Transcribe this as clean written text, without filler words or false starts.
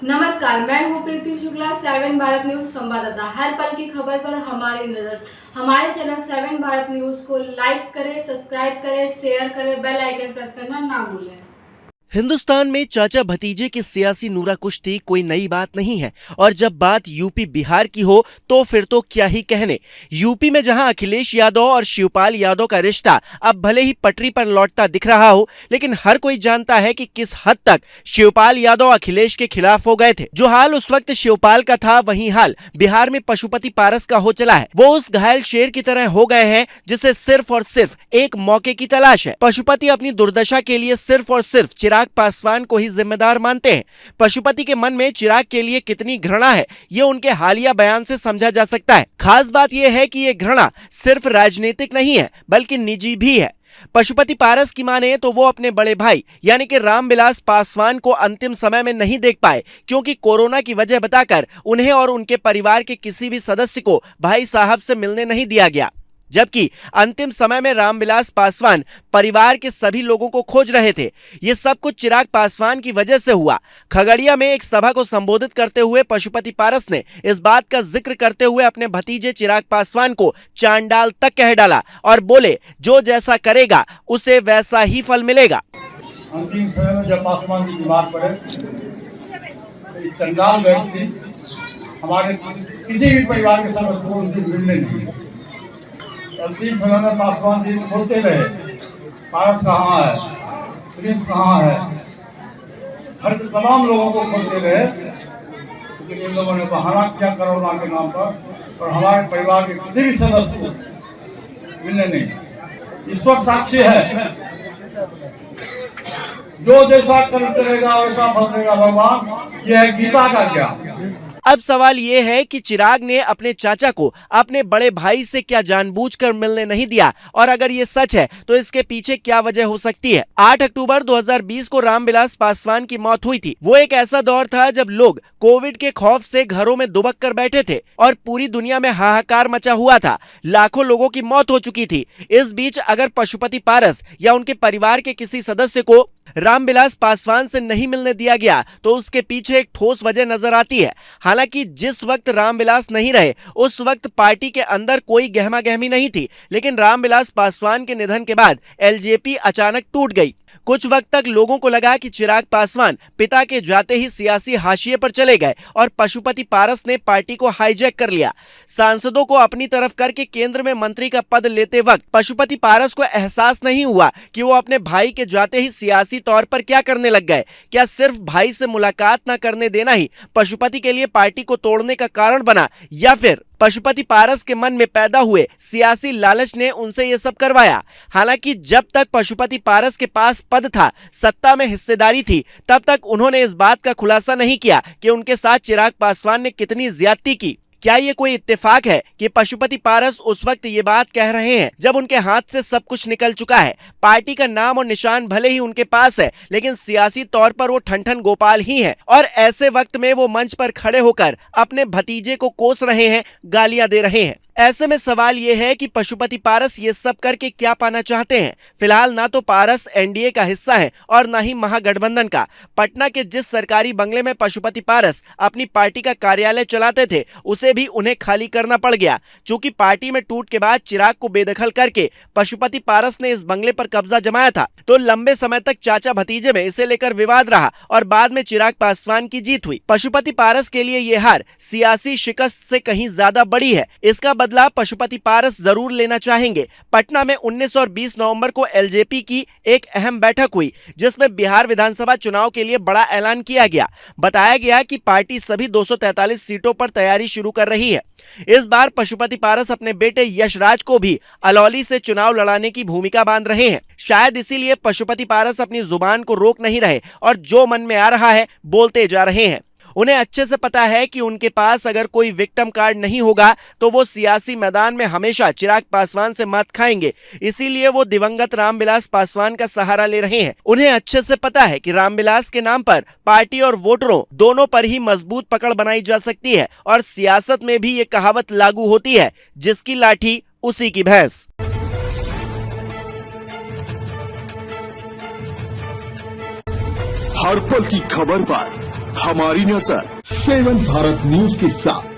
नमस्कार, मैं हूँ प्रीति शुक्ला, 7 भारत न्यूज संवाददाता। हर पल की खबर पर हमारी नजर। हमारे चैनल 7 भारत न्यूज को लाइक करें, सब्सक्राइब करें, शेयर करें, बेल आइकन प्रेस करना ना भूलें। हिंदुस्तान में चाचा भतीजे की सियासी नूरा कुश्ती कोई नई बात नहीं है और जब बात यूपी बिहार की हो तो फिर तो क्या ही कहने। यूपी में जहां अखिलेश यादव और शिवपाल यादव का रिश्ता अब भले ही पटरी पर लौटता दिख रहा हो, लेकिन हर कोई जानता है कि किस हद तक शिवपाल यादव अखिलेश के खिलाफ हो गए थे। जो हाल उस वक्त शिवपाल का था, वही हाल बिहार में पशुपति पारस का हो चला है। वो उस घायल शेर की तरह हो गए हैं जिसे सिर्फ और सिर्फ एक मौके की तलाश है। पशुपति अपनी दुर्दशा के लिए सिर्फ और सिर्फ चिराग पासवान को ही जिम्मेदार मानते हैं। पशुपति के मन में चिराग के लिए कितनी घृणा है, ये उनके हालिया बयान से समझा जा सकता है। खास बात यह है कि ये घृणा सिर्फ राजनीतिक नहीं है बल्कि निजी भी है। पशुपति पारस की माने तो वो अपने बड़े भाई यानी कि रामविलास पासवान को अंतिम समय में नहीं देख पाए, क्योंकि कोरोना की वजह बताकर उन्हें और उनके परिवार के किसी भी सदस्य को भाई साहब से मिलने नहीं दिया गया। जबकि अंतिम समय में रामविलास पासवान परिवार के सभी लोगों को खोज रहे थे। ये सब कुछ चिराग पासवान की वजह से हुआ। खगड़िया में एक सभा को संबोधित करते हुए पशुपति पारस ने इस बात का जिक्र करते हुए अपने भतीजे चिराग पासवान को चांडाल तक कह डाला और बोले, जो जैसा करेगा उसे वैसा ही फल मिलेगा। अंतिम समय में जब पासवान जी बीमार पड़े, चंडाल व्यक्ति हमारे किसी भी परिवार के सदस्य को उनसे मिलने नहीं। अंतिम समय में पासवान जी खोलते रहे, पारस कहाँ है, प्रिंस कहाँ है, हर तमाम लोगों को खोलते रहे, लेकिन इन लोगों ने बहाना किया कोरोना के नाम पर और हमारे परिवार के किसी भी सदस्य को मिलने नहीं। ईश्वर साक्षी है, जो जैसा कर्म करेगा वैसा फल देगा भगवान, यह है गीता का ज्ञान। अब सवाल यह है कि चिराग ने अपने चाचा को अपने बड़े भाई से क्या जानबूझकर मिलने नहीं दिया, और अगर ये सच है तो इसके पीछे क्या वजह हो सकती है। 8 अक्टूबर 2020 को रामविलास पासवान की मौत हुई थी। वो एक ऐसा दौर था जब लोग कोविड के खौफ से घरों में दुबक कर बैठे थे और पूरी दुनिया में हाहाकार मचा हुआ था। लाखों लोगों की मौत हो चुकी थी। इस बीच अगर पशुपति पारस या उनके परिवार के किसी सदस्य को रामविलास पासवान से नहीं मिलने दिया गया तो उसके पीछे एक ठोस वजह नजर आती है। हालांकि जिस वक्त रामविलास नहीं रहे उस वक्त पार्टी के अंदर कोई गहमा गहमी नहीं थी, लेकिन रामविलास पासवान के निधन के बाद एलजेपी अचानक टूट गई। कुछ वक्त तक लोगों को लगा कि चिराग पासवान पिता के जाते ही सियासी हाशिए पर चले गए और पशुपति पारस ने पार्टी को हाईजैक कर लिया। सांसदों को अपनी तरफ करके केंद्र में मंत्री का पद लेते वक्त पशुपति पारस को एहसास नहीं हुआ कि वो अपने भाई के जाते ही सियासी तौर पर क्या करने लग गए। क्या सिर्फ भाई से मुलाकात न करने देना ही पशुपति के लिए पार्टी को तोड़ने का कारण बना, या फिर पशुपति पारस के मन में पैदा हुए सियासी लालच ने उनसे ये सब करवाया? हालांकि जब तक पशुपति पारस के पास पद था, सत्ता में हिस्सेदारी थी, तब तक उन्होंने इस बात का खुलासा नहीं किया कि उनके साथ चिराग पासवान ने कितनी ज्यादती की। क्या ये कोई इत्तेफाक है कि पशुपति पारस उस वक्त ये बात कह रहे हैं जब उनके हाथ से सब कुछ निकल चुका है? पार्टी का नाम और निशान भले ही उनके पास है, लेकिन सियासी तौर पर वो ठन गोपाल ही है, और ऐसे वक्त में वो मंच पर खड़े होकर अपने भतीजे को कोस रहे हैं, गालियां दे रहे हैं। ऐसे में सवाल यह है कि पशुपति पारस ये सब करके क्या पाना चाहते हैं? फिलहाल ना तो पारस एनडीए का हिस्सा है और ना ही महागठबंधन का। पटना के जिस सरकारी बंगले में पशुपति पारस अपनी पार्टी का कार्यालय चलाते थे, उसे भी उन्हें खाली करना पड़ गया। चूंकि पार्टी में टूट के बाद चिराग को बेदखल करके पशुपति पारस ने इस बंगले पर कब्जा जमाया था, तो लंबे समय तक चाचा भतीजे में इसे लेकर विवाद रहा और बाद में चिराग पासवान की जीत हुई। पशुपति पारस के लिए यह हार सियासी शिकस्त से कहीं ज्यादा बड़ी है। इसका बदला पशुपति पारस जरूर लेना चाहेंगे। पटना में 19 और 20 नवंबर को एलजेपी की एक अहम बैठक हुई, जिसमें बिहार विधानसभा चुनाव के लिए बड़ा ऐलान किया गया। बताया गया कि पार्टी सभी 243 सीटों पर तैयारी शुरू कर रही है। इस बार पशुपति पारस अपने बेटे यशराज को भी अलौली से चुनाव लड़ाने की भूमिका बांध रहे हैं। शायद इसीलिए पशुपति पारस अपनी जुबान को रोक नहीं रहे और जो मन में आ रहा है बोलते जा रहे हैं। उन्हें अच्छे से पता है कि उनके पास अगर कोई विक्टिम कार्ड नहीं होगा तो वो सियासी मैदान में हमेशा चिराग पासवान से मात खाएंगे। इसीलिए वो दिवंगत रामविलास पासवान का सहारा ले रहे हैं। उन्हें अच्छे से पता है कि रामविलास के नाम पर पार्टी और वोटरों दोनों पर ही मजबूत पकड़ बनाई जा सकती है, और सियासत में भी ये कहावत लागू होती है, जिसकी लाठी उसी की भैंस। हर पल की खबर पर हमारी नजर 7 भारत न्यूज के साथ।